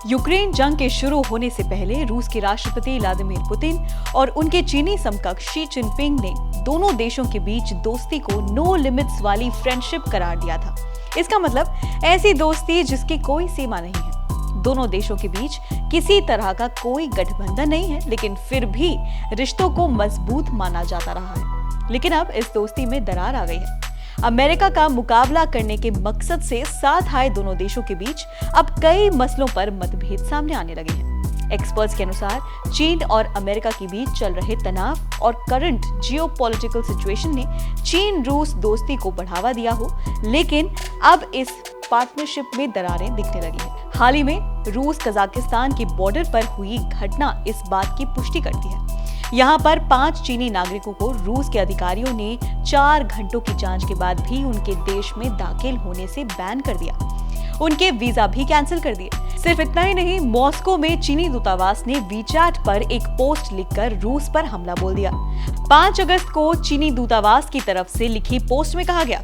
Ukraine जंग के शुरू होने से पहले रूस के राष्ट्रपति व्लादिमीर पुतिन और उनके चीनी समकक्ष शी जिनपिंग ने दोनों देशों के बीच दोस्ती को नो लिमिट्स वाली फ्रेंडशिप करार दिया था। इसका मतलब ऐसी दोस्ती जिसकी कोई सीमा नहीं है। दोनों देशों के बीच किसी तरह का कोई गठबंधन नहीं है, लेकिन फिर भी रिश्तों को मजबूत माना जाता रहा है। लेकिन अब इस दोस्ती में दरार आ गई है। अमेरिका का मुकाबला करने के मकसद से साथ आए दोनों देशों के बीच अब कई मसलों पर मतभेद सामने आने लगे हैं। एक्सपर्ट्स के अनुसार चीन और अमेरिका के बीच चल रहे तनाव और करंट जियोपॉलिटिकल सिचुएशन ने चीन रूस दोस्ती को बढ़ावा दिया हो, लेकिन अब इस पार्टनरशिप में दरारें दिखने लगी हैं। हाल ही में रूस कजाकिस्तान के बॉर्डर पर हुई घटना इस बात की पुष्टि करती है। यहाँ पर 5 चीनी नागरिकों को रूस के अधिकारियों ने 4 घंटों की जांच के बाद भी उनके देश में दाखिल होने से बैन कर दिया। उनके वीजा भी कैंसिल कर दिए। सिर्फ इतना ही नहीं, मॉस्को में चीनी दूतावास ने वीचैट पर एक पोस्ट लिखकर रूस पर हमला बोल दिया। 5 अगस्त को चीनी दूतावास की तरफ से लिखी पोस्ट में कहा गया,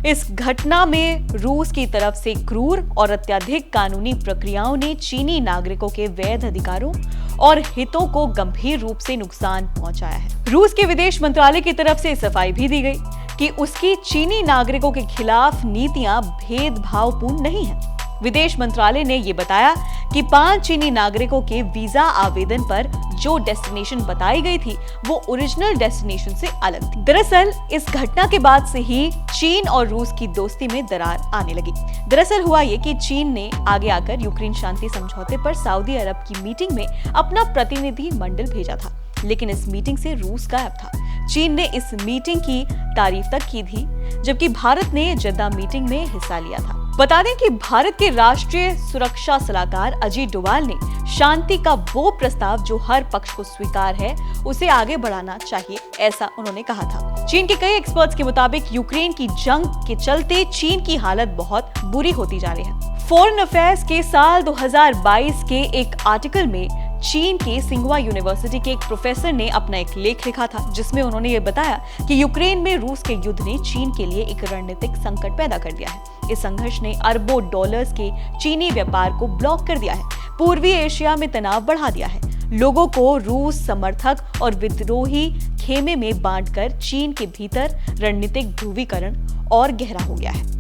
इस घटना में रूस की तरफ से क्रूर और अत्यधिक कानूनी प्रक्रियाओं ने चीनी नागरिकों के वैध अधिकारों और हितों को गंभीर रूप से नुकसान पहुंचाया है। रूस के विदेश मंत्रालय की तरफ से सफाई भी दी गई कि उसकी चीनी नागरिकों के खिलाफ नीतियां भेदभावपूर्ण नहीं है। विदेश मंत्रालय ने ये बताया कि 5 चीनी नागरिकों के वीजा आवेदन पर जो डेस्टिनेशन बताई गई थी वो ओरिजिनल डेस्टिनेशन से अलग थी। दरअसल इस घटना के बाद से ही चीन और रूस की दोस्ती में दरार आने लगी। दरअसल हुआ ये कि चीन ने आगे आकर यूक्रेन शांति समझौते पर सऊदी अरब की मीटिंग में अपना प्रतिनिधि मंडल भेजा था, लेकिन इस मीटिंग से रूस गायब था। चीन ने इस मीटिंग की तारीफ तक की थी, जबकि भारत ने जद्दा मीटिंग में हिस्सा लिया था। बता दें कि भारत के राष्ट्रीय सुरक्षा सलाहकार अजीत डोभाल ने शांति का वो प्रस्ताव जो हर पक्ष को स्वीकार है उसे आगे बढ़ाना चाहिए, ऐसा उन्होंने कहा था। चीन के कई एक्सपर्ट्स के मुताबिक यूक्रेन की जंग के चलते चीन की हालत बहुत बुरी होती जा रही है। फॉरेन अफेयर्स के साल 2022 के एक आर्टिकल में चीन के सिंघुआ यूनिवर्सिटी के एक प्रोफेसर ने अपना एक लेख लिखा था, जिसमें उन्होंने ये बताया कि यूक्रेन में रूस के युद्ध ने चीन के लिए एक रणनीतिक संकट पैदा कर दिया है। इस संघर्ष ने अरबों डॉलर्स के चीनी व्यापार को ब्लॉक कर दिया है, पूर्वी एशिया में तनाव बढ़ा दिया है, लोगों को रूस समर्थक और विद्रोही खेमे में बांटकर चीन के भीतर रणनीतिक ध्रुवीकरण और गहरा हो गया है।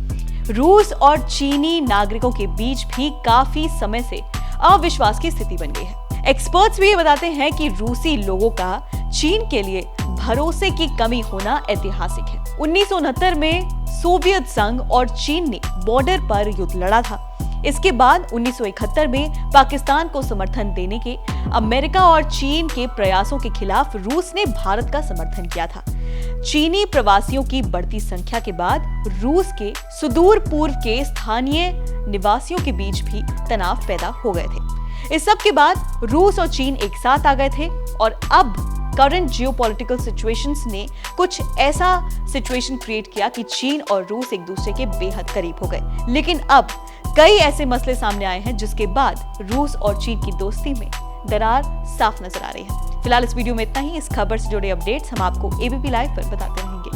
रूस और चीनी नागरिकों के बीच भी काफी समय से अविश्वास की स्थिति बन गई है। एक्सपर्ट्स भी ये बताते हैं कि रूसी लोगों का चीन के लिए भरोसे की कमी होना ऐतिहासिक है। 1969 में सोवियत संघ और चीन ने बॉर्डर पर युद्ध लड़ा था। इसके बाद 1971 में पाकिस्तान को समर्थन देने के अमेरिका और चीन के प्रयासों के खिलाफ रूस ने भारत का समर्थन किया था। चीनी प्रवासियों की बढ़ती संख्या के बाद रूस के सुदूर पूर्व के स्थानीय निवासियों के बीच भी तनाव पैदा हो गए थे। इस सब के बाद रूस और चीन एक साथ आ गए थे और अब करंट जियोपॉलिटिकल सिचुएशंस ने कुछ ऐसा सिचुएशन क्रिएट किया कि चीन और रूस एक दूसरे के बेहद करीब हो गए। लेकिन अब कई ऐसे मसले सामने आए हैं जिसके बाद रूस और चीन की दोस्ती में दरार साफ नजर आ रही है। फिलहाल इस वीडियो में इतना ही। इस खबर से जुड़े अपडेट्स हम आपको एबीपी लाइव पर बताते रहेंगे।